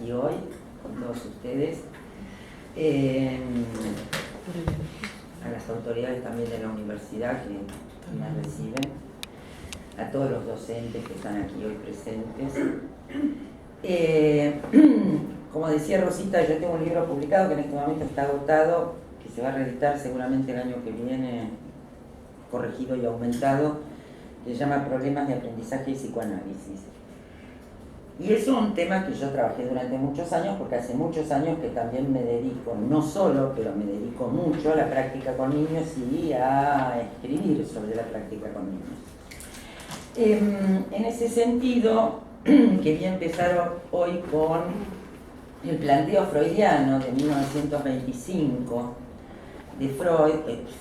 aquí hoy con todos ustedes, a las autoridades también de la universidad que me reciben, a todos los docentes que están aquí hoy presentes. Como decía Rosita, yo tengo un libro publicado que en este momento está agotado, que se va a reeditar seguramente el año que viene, corregido y aumentado, que se llama Problemas de Aprendizaje y Psicoanálisis. Y es un tema que yo trabajé durante muchos años, porque hace muchos años que también me dedico, no solo, pero me dedico mucho a la práctica con niños y a escribir sobre la práctica con niños. En ese sentido, quería empezar hoy con el planteo freudiano de 1925 de Freud,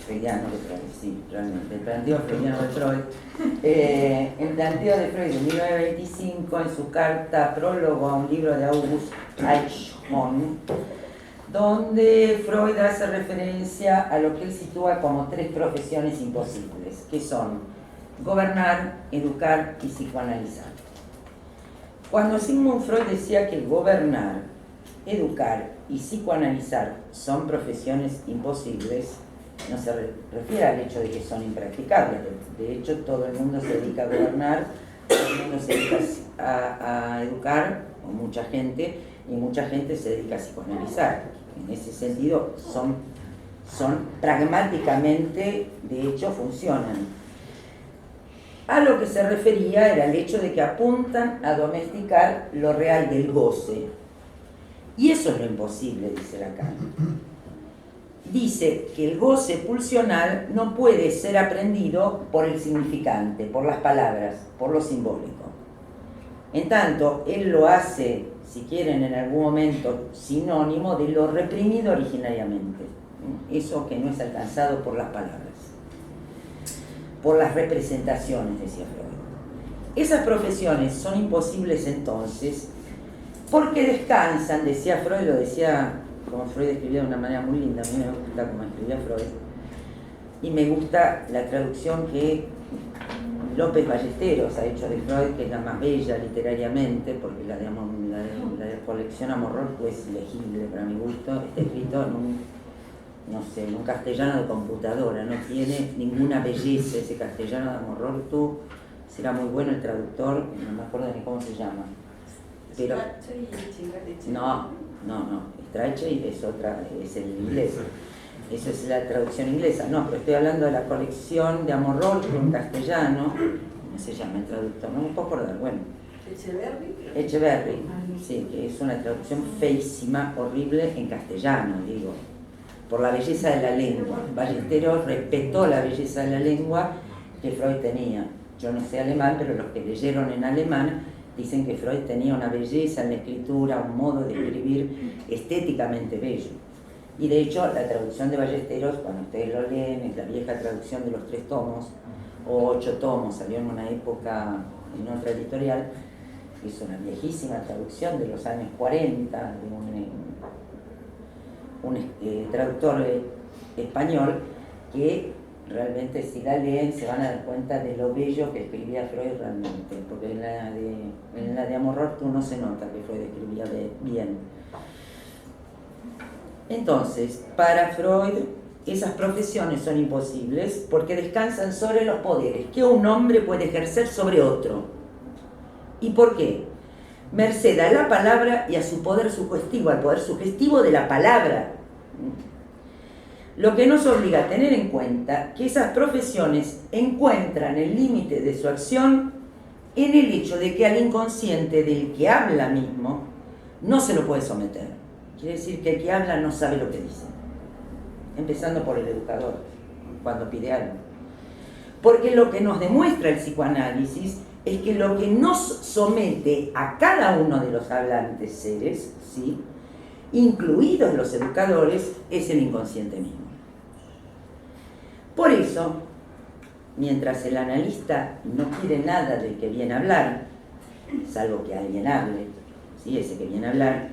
freudiano de Freud, sí, realmente, el planteo freudiano de Freud, el planteo de Freud de 1925 en su carta prólogo a un libro de August Eichhorn, donde Freud hace referencia a lo que él sitúa como tres profesiones imposibles, que son gobernar, educar y psicoanalizar. Cuando Sigmund Freud decía que gobernar, educar y psicoanalizar son profesiones imposibles, no se refiere al hecho de que son impracticables. De hecho, todo el mundo se dedica a gobernar, todo el mundo se dedica a educar, o mucha gente, y mucha gente se dedica a psicoanalizar. En ese sentido, son pragmáticamente, de hecho, funcionan. A lo que se refería era el hecho de que apuntan a domesticar lo real del goce. Y eso es lo imposible, dice Lacan. Dice que el goce pulsional no puede ser aprendido por el significante, por las palabras, por lo simbólico. En tanto, él lo hace, si quieren, en algún momento, sinónimo de lo reprimido originariamente. Eso que no es alcanzado por las palabras, por las representaciones, decía Freud. Esas profesiones son imposibles entonces porque descansan, decía Freud, lo decía como Freud escribía de una manera muy linda, a mí me gusta como escribía Freud, y me gusta la traducción que López Ballesteros ha hecho de Freud, que es la más bella literariamente, porque la de colección Amorortu es ilegible para mi gusto, está escrito en un castellano de computadora, no tiene ninguna belleza ese castellano de Amorortu. Será muy bueno el traductor, no me acuerdo ni cómo se llama. Pero, no, Strachey es el inglés, eso es la traducción inglesa, no, pero estoy hablando de la colección de Amorortu en castellano, ¿cómo se llama el traductor? No me puedo acordar, bueno. Echeverry, sí, que es una traducción feísima, horrible en castellano, digo, por la belleza de la lengua. Ballesteros respetó la belleza de la lengua que Freud tenía. Yo no sé alemán, pero los que leyeron en alemán dicen que Freud tenía una belleza en la escritura, un modo de escribir estéticamente bello. Y de hecho, la traducción de Ballesteros, cuando ustedes lo leen, es la vieja traducción de los 3 tomos, o 8 tomos, salió en una época, en otra editorial, es una viejísima traducción de los años 40, de un traductor español que realmente, si la leen, se van a dar cuenta de lo bello que escribía Freud realmente, porque en la de Amorortu no se nota que Freud escribía bien. Entonces, para Freud, esas profesiones son imposibles porque descansan sobre los poderes que un hombre puede ejercer sobre otro. ¿Y por qué? Merced a la palabra y a su poder sugestivo, al poder sugestivo de la palabra. Lo que nos obliga a tener en cuenta que esas profesiones encuentran el límite de su acción en el hecho de que al inconsciente del que habla mismo no se lo puede someter. Quiere decir que el que habla no sabe lo que dice, empezando por el educador, cuando pide algo. Porque lo que nos demuestra el psicoanálisis es que lo que nos somete a cada uno de los hablantes seres, ¿sí?, incluidos los educadores, es el inconsciente mismo. Por eso, mientras el analista no quiere nada del que viene a hablar, salvo que alguien hable, ¿sí?, ese que viene a hablar,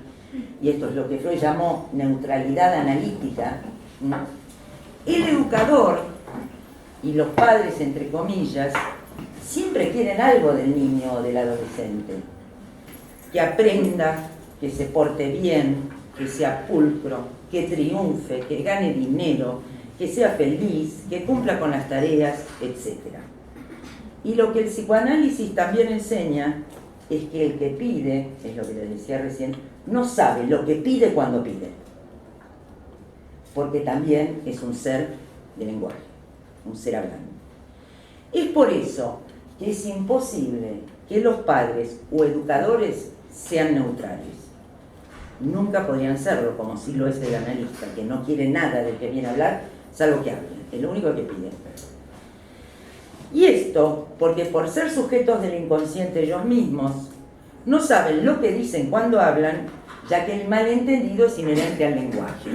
y esto es lo que Freud llamó neutralidad analítica, ¿no?, el educador y los padres, entre comillas, siempre quieren algo del niño o del adolescente, que aprenda, que se porte bien, que sea pulcro, que triunfe, que gane dinero, que sea feliz, que cumpla con las tareas, etc. Y lo que el psicoanálisis también enseña es que el que pide, es lo que les decía recién, no sabe lo que pide cuando pide, porque también es un ser de lenguaje, un ser hablando. Es por eso que es imposible que los padres o educadores sean neutrales. Nunca podrían serlo, como si lo es el analista, que no quiere nada del que viene a hablar, salvo que hable, es lo único que pide. Y esto porque por ser sujetos del inconsciente ellos mismos, no saben lo que dicen cuando hablan, ya que el malentendido es inherente al lenguaje.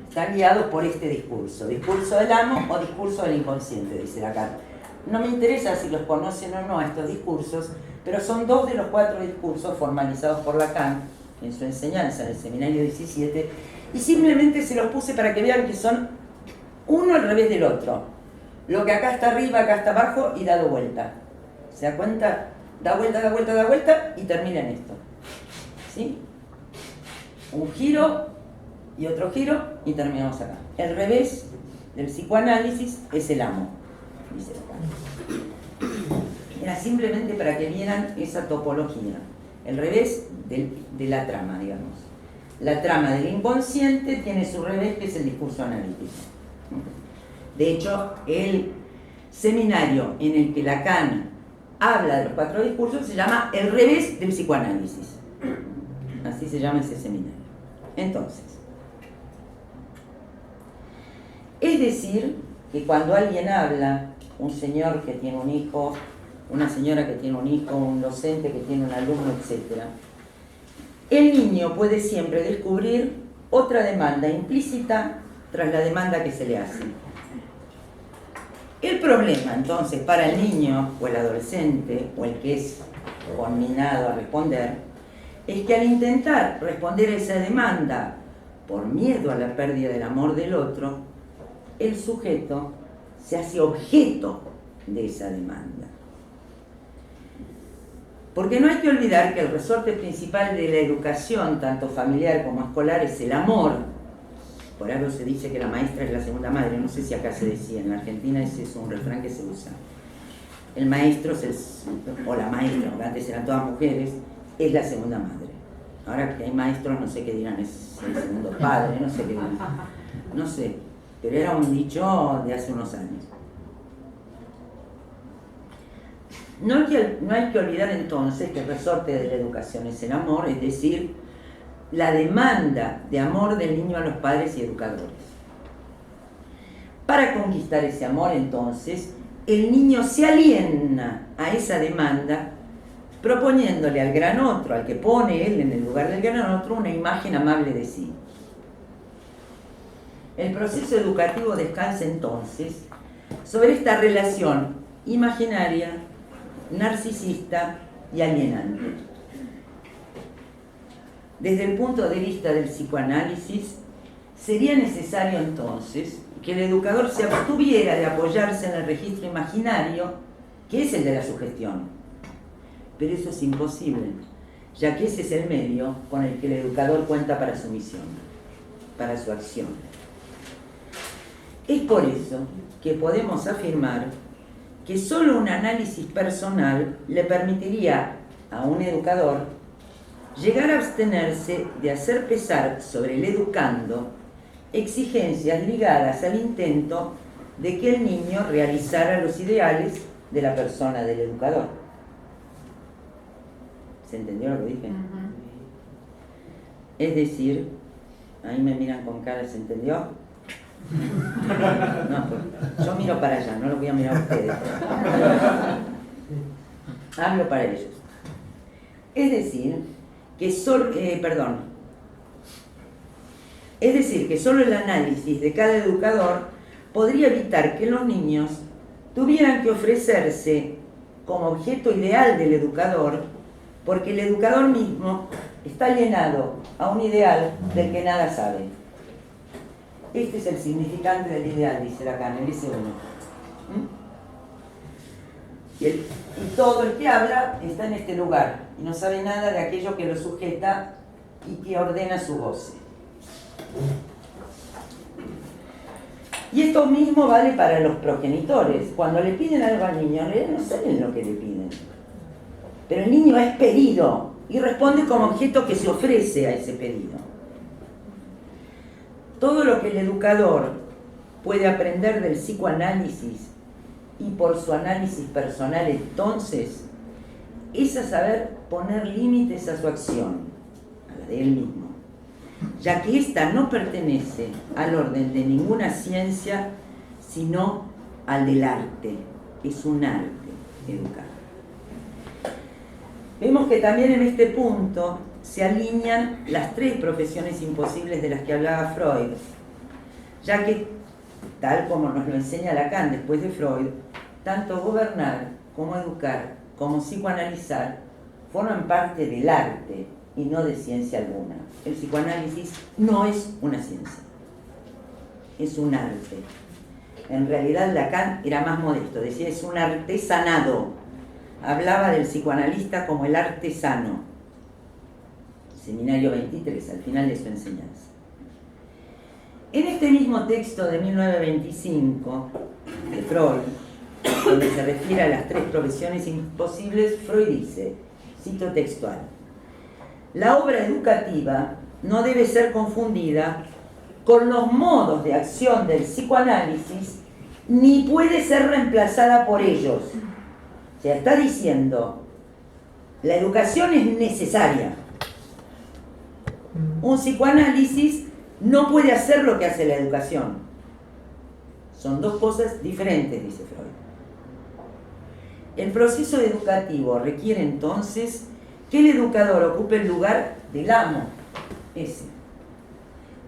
Están guiados por este discurso del amo o discurso del inconsciente, dice Lacan. No me interesa si los conocen o no estos discursos, pero son 2 de los 4 discursos formalizados por Lacan en su enseñanza en el seminario 17, y simplemente se los puse para que vean que son uno al revés del otro. Lo que acá está arriba, acá está abajo y dado vuelta. ¿Se da cuenta? Da vuelta, da vuelta, da vuelta y termina en esto. ¿Sí? Un giro y otro giro y terminamos acá. El revés del psicoanálisis es el amo, dice Lacan. Era simplemente para que vieran esa topología. El revés de la trama, digamos. La trama del inconsciente tiene su revés, que es el discurso analítico. De hecho, el seminario en el que Lacan habla de los 4 discursos se llama El revés del psicoanálisis. Así se llama ese seminario. Entonces, es decir, que cuando alguien habla, un señor que tiene un hijo, una señora que tiene un hijo, un docente que tiene un alumno, etc., el niño puede siempre descubrir otra demanda implícita tras la demanda que se le hace. El problema, entonces, para el niño o el adolescente o el que es conminado a responder, es que al intentar responder a esa demanda por miedo a la pérdida del amor del otro, el sujeto se hace objeto de esa demanda. Porque no hay que olvidar que el resorte principal de la educación, tanto familiar como escolar, es el amor. Por algo se dice que la maestra es la segunda madre, no sé si acá se decía, en la Argentina ese es un refrán que se usa. El maestro, o la maestra, porque antes eran todas mujeres, es la segunda madre. Ahora que hay maestros, no sé qué dirán, es el segundo padre, no sé qué dirán. No sé, pero era un dicho de hace unos años. No hay que olvidar entonces que el resorte de la educación es el amor, es decir, la demanda de amor del niño a los padres y educadores. Para conquistar ese amor, entonces, el niño se aliena a esa demanda proponiéndole al gran otro, al que pone él en el lugar del gran otro, una imagen amable de sí. El proceso educativo descansa entonces sobre esta relación imaginaria, narcisista y alienante. Desde el punto de vista del psicoanálisis, sería necesario entonces que el educador se abstuviera de apoyarse en el registro imaginario, que es el de la sugestión. Pero eso es imposible, ya que ese es el medio con el que el educador cuenta para su misión, para su acción. Es por eso que podemos afirmar que solo un análisis personal le permitiría a un educador llegar a abstenerse de hacer pesar sobre el educando exigencias ligadas al intento de que el niño realizara los ideales de la persona del educador. ¿Se entendió lo que dije? Es decir, ahí me miran con cara, ¿se entendió? No, pues, yo miro para allá, no lo voy a mirar a ustedes. Hablo para ellos. Es decir, que solo el análisis de cada educador podría evitar que los niños tuvieran que ofrecerse como objeto ideal del educador, porque el educador mismo está alienado a un ideal del que nada sabe. Este es el significante del ideal, dice Lacan, el S1. Y todo el que habla está en este lugar y no sabe nada de aquello que lo sujeta y que ordena su goce. Y esto mismo vale para los progenitores. Cuando le piden algo al niño, en realidad no saben lo que le piden. Pero el niño es pedido y responde como objeto que se ofrece a ese pedido. Todo lo que el educador puede aprender del psicoanálisis y por su análisis personal entonces es a saber poner límites a su acción, a la de él mismo, ya que ésta no pertenece al orden de ninguna ciencia, sino al del arte. Es un arte educar. Vemos que también en este punto se alinean las tres profesiones imposibles de las que hablaba Freud, ya que, tal como nos lo enseña Lacan después de Freud, tanto gobernar como educar como psicoanalizar forman parte del arte y no de ciencia alguna. El psicoanálisis no es una ciencia, es un arte. En realidad Lacan era más modesto, decía es un artesanado. Hablaba del psicoanalista como el artesano. Seminario 23, al final de su enseñanza. En este mismo texto de 1925 de Freud, donde se refiere a las tres profesiones imposibles, Freud dice, cito textual: la obra educativa no debe ser confundida con los modos de acción del psicoanálisis, ni puede ser reemplazada por ellos. O sea, está diciendo, la educación es necesaria. Un psicoanálisis no puede hacer lo que hace la educación. Son dos cosas diferentes, dice Freud. El proceso educativo requiere entonces que el educador ocupe el lugar del amo, ese.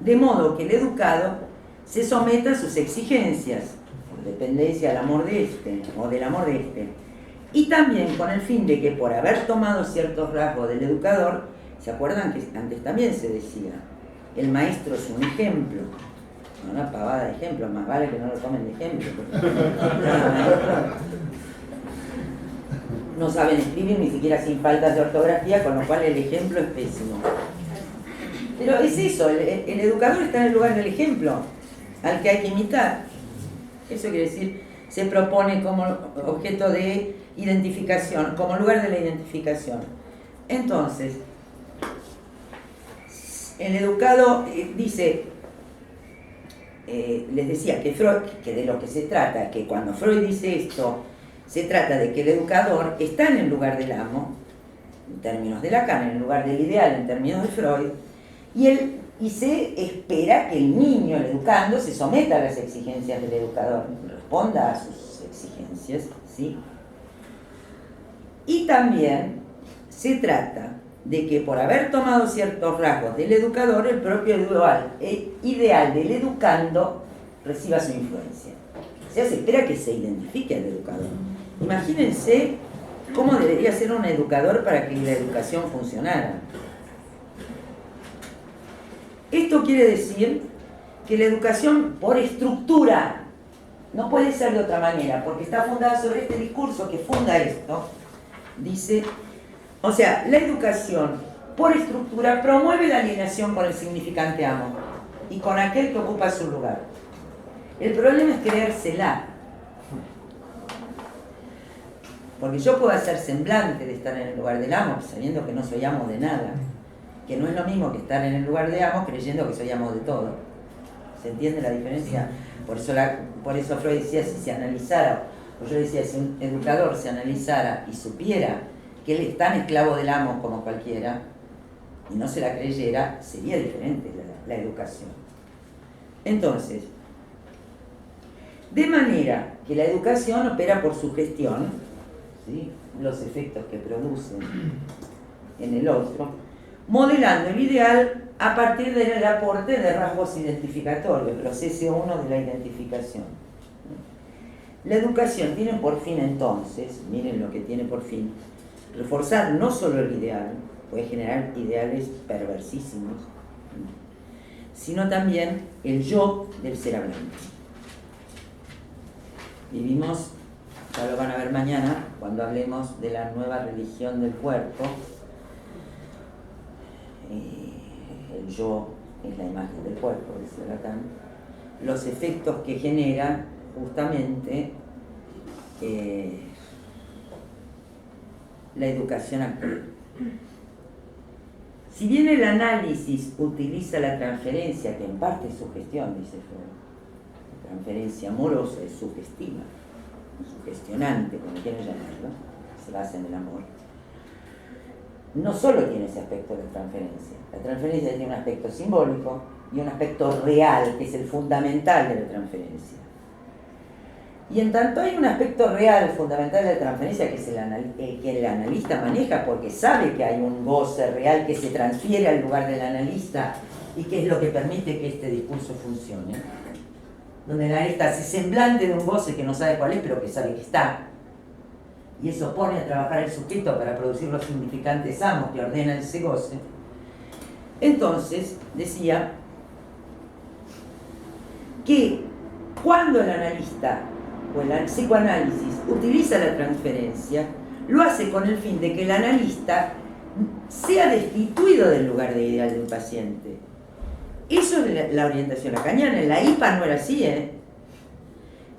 De modo que el educado se someta a sus exigencias, por dependencia del amor de este o del amor de este, y también con el fin de que por haber tomado ciertos rasgos del educador, ¿se acuerdan que antes también se decía? El maestro es un ejemplo, una pavada de ejemplo, más vale que no lo tomen de ejemplo. No saben escribir ni siquiera sin faltas de ortografía, con lo cual el ejemplo es pésimo. Pero es eso, el educador está en el lugar del ejemplo, al que hay que imitar. Eso quiere decir, se propone como objeto de identificación, como lugar de la identificación. Entonces, el educado dice, les decía que Freud, que de lo que se trata, que cuando Freud dice esto, se trata de que el educador está en el lugar del amo, en términos de Lacan, en el lugar del ideal, en términos de Freud, y se espera que el niño, el educando, se someta a las exigencias del educador, responda a sus exigencias, ¿sí? Y también se trata de que por haber tomado ciertos rasgos del educador, el propio ideal del educando reciba su influencia. O sea, se espera que se identifique al educador. Imagínense cómo debería ser un educador para que la educación funcionara. Esto quiere decir que la educación por estructura no puede ser de otra manera, porque está fundada sobre este discurso que funda esto. Dice, o sea, la educación por estructura promueve la alienación con el significante amo y con aquel que ocupa su lugar. El problema es creérsela. Porque yo puedo hacer semblante de estar en el lugar del amo, sabiendo que no soy amo de nada. Que no es lo mismo que estar en el lugar de amo creyendo que soy amo de todo. ¿Se entiende la diferencia? Por eso Freud decía, si se analizara, o yo decía, si un educador se analizara y supiera que él es tan esclavo del amo como cualquiera, y no se la creyera, sería diferente la educación. Entonces, de manera que la educación opera por su gestión, ¿sí?, los efectos que producen en el otro, modelando el ideal a partir del aporte de rasgos identificatorios, los S1 de la identificación. La educación tiene por fin entonces, miren lo que tiene por fin, reforzar no solo el ideal, puede generar ideales perversísimos, sino también el yo del ser hablante. Vivimos, ya lo van a ver mañana, cuando hablemos de la nueva religión del cuerpo, el yo es la imagen del cuerpo, decía Lacan, los efectos que genera justamente la educación actual. Si bien el análisis utiliza la transferencia, que en parte es sugestión, dice Freud, la transferencia amorosa es sugestiva, sugestionante, como quieran llamarlo, se basa en el amor, no solo tiene ese aspecto de la transferencia tiene un aspecto simbólico y un aspecto real, que es el fundamental de la transferencia. Y en tanto hay un aspecto real, fundamental de la transferencia, que es que el analista maneja porque sabe que hay un goce real que se transfiere al lugar del analista y que es lo que permite que este discurso funcione, donde el analista hace semblante de un goce que no sabe cuál es, pero que sabe que está. Y eso pone a trabajar el sujeto para producir los significantes amos que ordenan ese goce. Entonces, decía que cuando el analista o el psicoanálisis utiliza la transferencia, lo hace con el fin de que el analista sea destituido del lugar de ideal de un paciente. Eso es la orientación lacaniana. En la IPA no era así,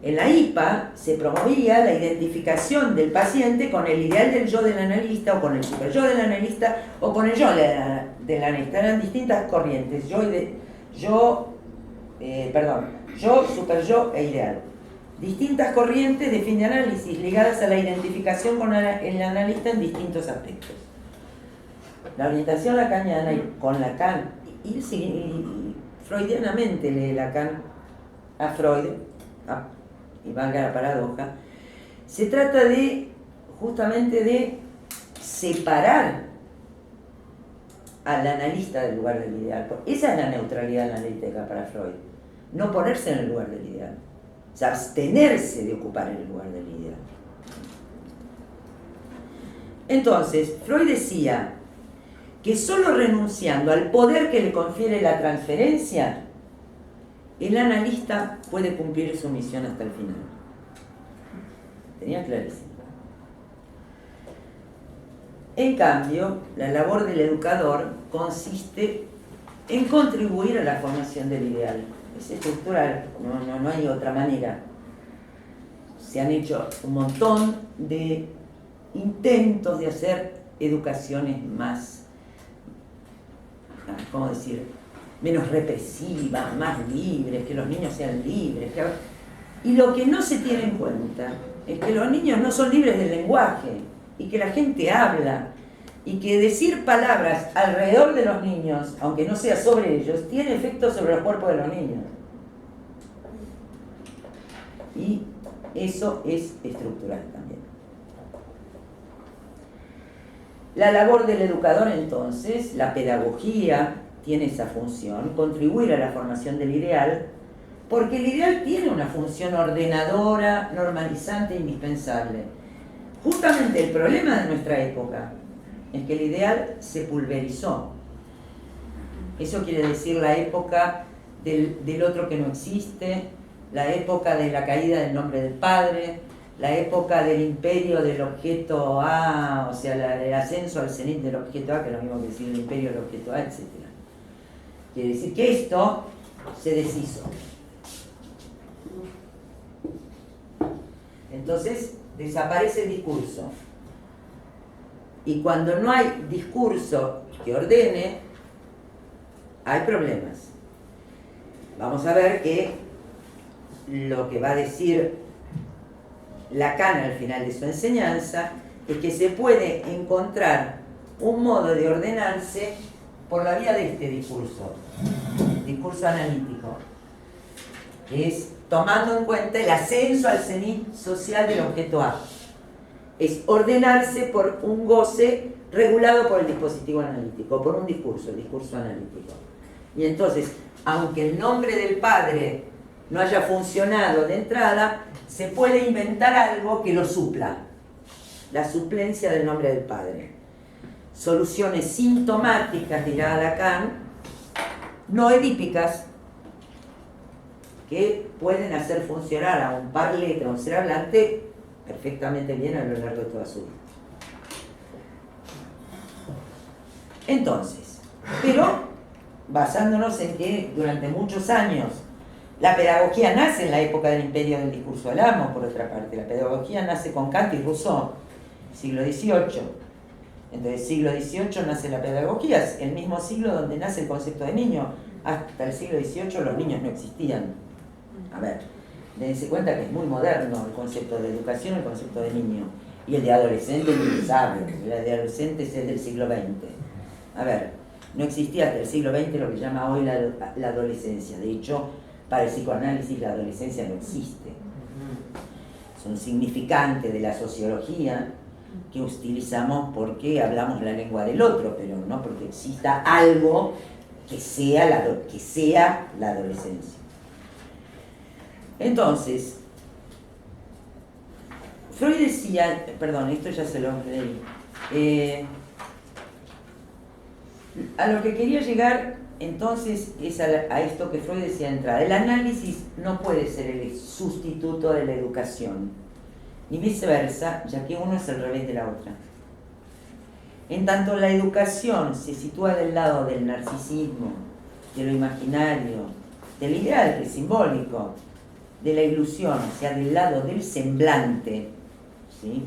En la IPA se promovía la identificación del paciente con el ideal del yo del analista, o con el super yo del analista, o con el yo del analista. Eran distintas corrientes, yo, super yo e ideal. Distintas corrientes de fin de análisis ligadas a la identificación con el analista en distintos aspectos. La orientación lacaniana, y con Lacan, y freudianamente lee Lacan a Freud, y valga la paradoja, se trata justamente de separar al analista del lugar del ideal. Esa es la neutralidad analítica para Freud, no ponerse en el lugar del ideal, o sea, abstenerse de ocupar el lugar del ideal. Entonces, Freud decía que solo renunciando al poder que le confiere la transferencia, el analista puede cumplir su misión hasta el final. Tenía clarísimo. En cambio, la labor del educador consiste en contribuir a la formación del ideal. Es estructural, no hay otra manera. Se han hecho un montón de intentos de hacer educaciones más, ¿cómo decir?, menos represivas, más libres, que los niños sean libres. Y lo que no se tiene en cuenta es que los niños no son libres del lenguaje, y que la gente habla, y que decir palabras alrededor de los niños, aunque no sea sobre ellos, tiene efecto sobre los cuerpos de los niños. Y eso es estructural también. La labor del educador, entonces, la pedagogía, tiene esa función, contribuir a la formación del ideal, porque el ideal tiene una función ordenadora, normalizante e indispensable. Justamente el problema de nuestra época es que el ideal se pulverizó. Eso quiere decir la época del otro que no existe, la época de la caída del nombre del padre, la época del imperio del objeto A, o sea, el ascenso al cenit del objeto A, que es lo mismo que decir el imperio del objeto A, etc. Quiere decir que esto se deshizo. Entonces desaparece el discurso. Y cuando no hay discurso que ordene, hay problemas. Vamos a ver que lo que va a decir Lacan al final de su enseñanza es que se puede encontrar un modo de ordenarse por la vía de este discurso analítico, que es tomando en cuenta el ascenso al cenit social del objeto A. Es ordenarse por un goce regulado por el dispositivo analítico, por un discurso, el discurso analítico. Y entonces, aunque el nombre del padre no haya funcionado de entrada, se puede inventar algo que lo supla. La suplencia del nombre del padre. Soluciones sintomáticas, dirá Lacan, no edípicas, que pueden hacer funcionar a un parlete, a un ser hablante, perfectamente bien a lo largo de toda su vida. Entonces, pero basándonos en que durante muchos años la pedagogía nace en la época del imperio del discurso del amo, por otra parte. La pedagogía nace con Kant y Rousseau, siglo XVIII. Entonces, siglo XVIII nace la pedagogía, el mismo siglo donde nace el concepto de niño. Hasta el siglo XVIII los niños no existían. A ver, dense cuenta que es muy moderno el concepto de educación, el concepto de niño. Y el de adolescente ni lo sabe, el de adolescente es el del siglo XX. A ver, no existía hasta el siglo XX lo que llama hoy la adolescencia. De hecho, para el psicoanálisis la adolescencia no existe. Es un significante de la sociología que utilizamos porque hablamos la lengua del otro, pero no porque exista algo que sea la adolescencia. Entonces, Freud decía, perdón, esto ya se lo leí, a lo que quería llegar entonces es a esto que Freud decía de entrada. El análisis no puede ser el sustituto de la educación, ni viceversa, ya que uno es el revés de la otra. En tanto la educación se sitúa del lado del narcisismo, de lo imaginario, del ideal, del simbólico, de la ilusión, o sea, del lado del semblante, ¿sí?,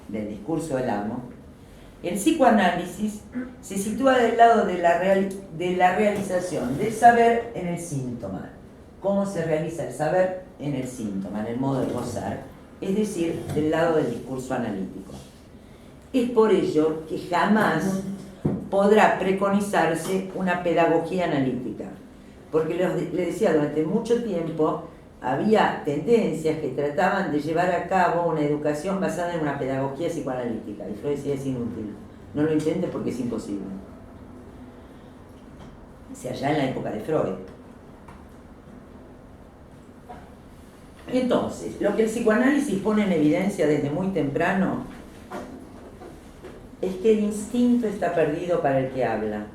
del discurso del amo, el psicoanálisis se sitúa del lado de la realización del saber en el síntoma. ¿Cómo se realiza el saber en el síntoma, en el modo de gozar? Es decir, del lado del discurso analítico. Es por ello que jamás podrá preconizarse una pedagogía analítica, porque le decía, durante mucho tiempo había tendencias que trataban de llevar a cabo una educación basada en una pedagogía psicoanalítica, y Freud decía es inútil, no lo intente porque es imposible. O sea, ya en la época de Freud. Entonces, lo que el psicoanálisis pone en evidencia desde muy temprano es que el instinto está perdido para el que habla.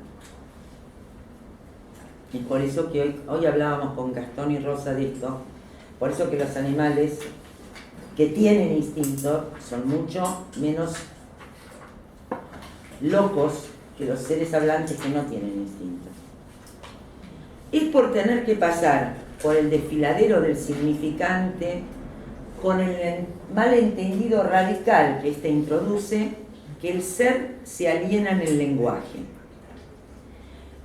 Y por eso que hoy hablábamos con Gastón y Rosa de esto, por eso que los animales que tienen instinto son mucho menos locos que los seres hablantes que no tienen instinto. Es por tener que pasar por el desfiladero del significante con el malentendido radical que éste introduce, que el ser se aliena en el lenguaje.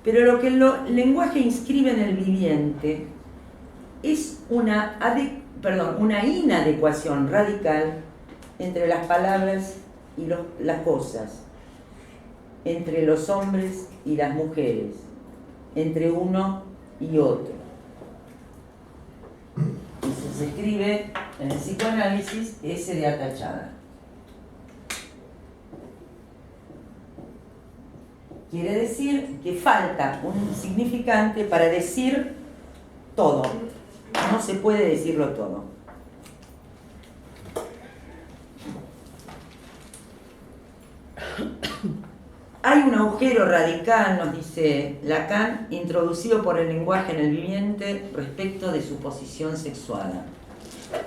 Pero lo que el lenguaje inscribe en el viviente es una inadecuación radical entre las palabras y las cosas, entre los hombres y las mujeres, entre uno y otro. Eso se escribe en el psicoanálisis S de atachada. Quiere decir que falta un significante para decir todo. No se puede decirlo todo. Hay un agujero radical, nos dice Lacan, introducido por el lenguaje en el viviente respecto de su posición sexuada.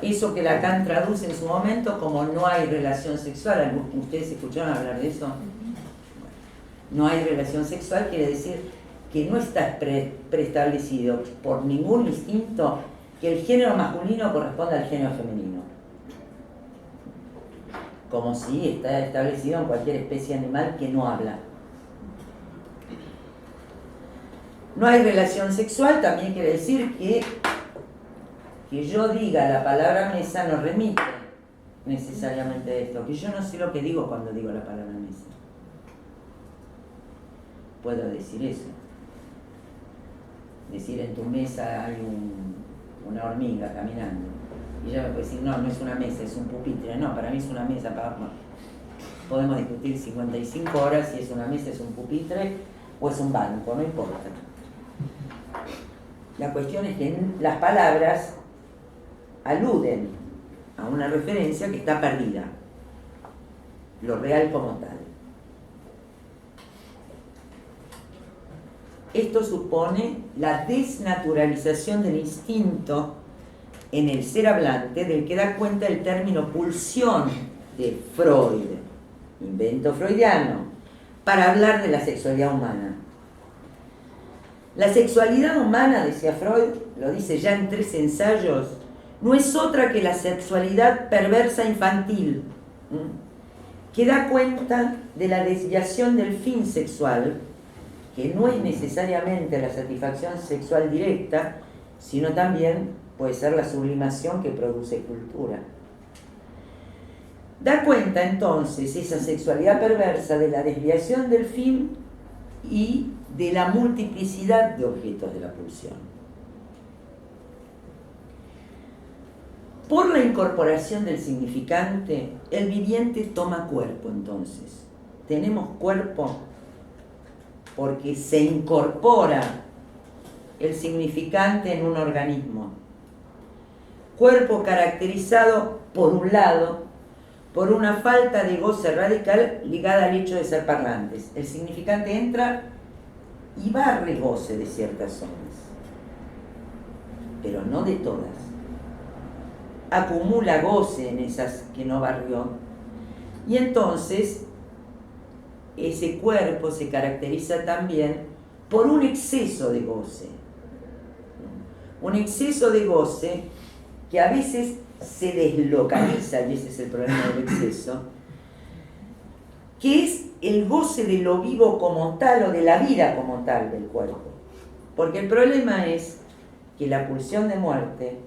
Eso que Lacan traduce en su momento como no hay relación sexual. ¿Ustedes escucharon hablar de eso? No hay relación sexual quiere decir que no está preestablecido por ningún instinto que el género masculino corresponda al género femenino. Como si está establecido en cualquier especie animal que no habla. No hay relación sexual también quiere decir que yo diga la palabra mesa no remite necesariamente a esto, que yo no sé lo que digo cuando digo la palabra mesa. Puedo decir eso. Decir en tu mesa hay una hormiga caminando. Y ella me puede decir, no, no es una mesa, es un pupitre. No, para mí es una mesa. Podemos discutir 55 horas si es una mesa, es un pupitre o es un banco, no importa. La cuestión es que las palabras aluden a una referencia que está perdida. Lo real como tal. Esto supone la desnaturalización del instinto en el ser hablante, del que da cuenta el término pulsión de Freud, invento freudiano, para hablar de la sexualidad humana. La sexualidad humana, decía Freud, lo dice ya en 3 ensayos, no es otra que la sexualidad perversa infantil, que da cuenta de la desviación del fin sexual, que no es necesariamente la satisfacción sexual directa, sino también puede ser la sublimación que produce cultura. Da cuenta entonces esa sexualidad perversa de la desviación del fin y de la multiplicidad de objetos de la pulsión. Por la incorporación del significante, el viviente toma cuerpo entonces. Tenemos cuerpo porque se incorpora el significante en un organismo. Cuerpo caracterizado, por un lado, por una falta de goce radical ligada al hecho de ser parlantes. El significante entra y barre goce de ciertas zonas, pero no de todas. Acumula goce en esas que no barrió, y entonces ese cuerpo se caracteriza también por un exceso de goce. Un exceso de goce que a veces se deslocaliza, y ese es el problema del exceso, que es el goce de lo vivo como tal o de la vida como tal del cuerpo. Porque el problema es que la pulsión de muerte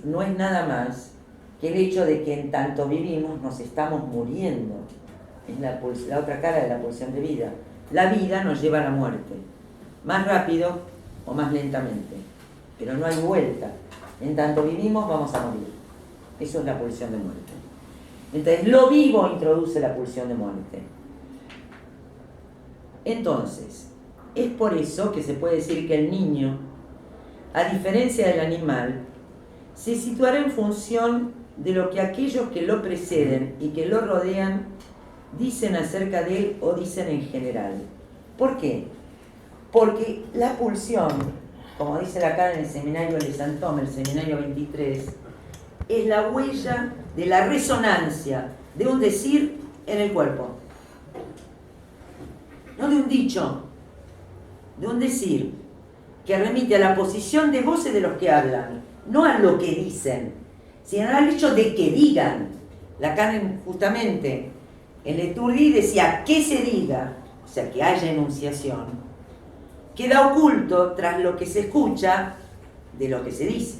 no es nada más que el hecho de que en tanto vivimos nos estamos muriendo. Es la otra cara de la pulsión de vida. La vida nos lleva a la muerte, más rápido o más lentamente, pero no hay vuelta. En tanto vivimos vamos a morir. Eso es la pulsión de muerte. Entonces lo vivo introduce la pulsión de muerte. Entonces, es por eso que se puede decir que el niño, a diferencia del animal, se situará en función de lo que aquellos que lo preceden y que lo rodean dicen acerca de él o dicen en general. ¿Por qué? Porque la pulsión, como dice acá en el seminario de San Tomás, el seminario 23, es la huella de la resonancia de un decir en el cuerpo. No de un dicho, de un decir que remite a la posición de goce de los que hablan, no a lo que dicen, sino al hecho de que digan. Lacan justamente en L'Étourdi decía que se diga, o sea que haya enunciación, queda oculto tras lo que se escucha de lo que se dice.